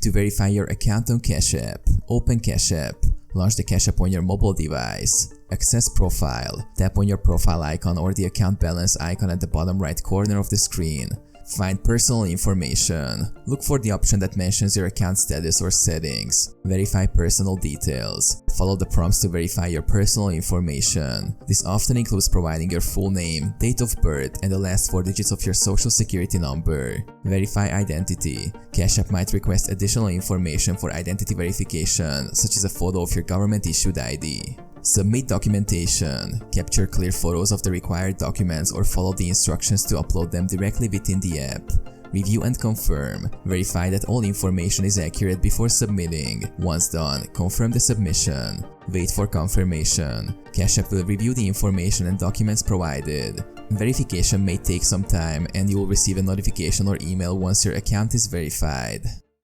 To verify your account on Cash App, open Cash App. Launch the Cash App on your mobile device. Access Profile. Tap on your profile icon or the account balance icon at the bottom right corner of the screen. Find Personal Information. Look for the option that mentions your account status or settings. Verify personal details. Follow the prompts to verify your personal information. This often includes providing your full name, date of birth, and the last 4 digits of your social security number. Verify identity. Cash App might request additional information for identity verification, such as a photo of your government-issued ID. Submit documentation. Capture clear photos of the required documents or follow the instructions to upload them directly within the app. Review and confirm. Verify that all information is accurate before submitting. Once done, confirm the submission. Wait for confirmation. Cash App will review the information and documents provided. Verification may take some time, and you will receive a notification or email once your account is verified.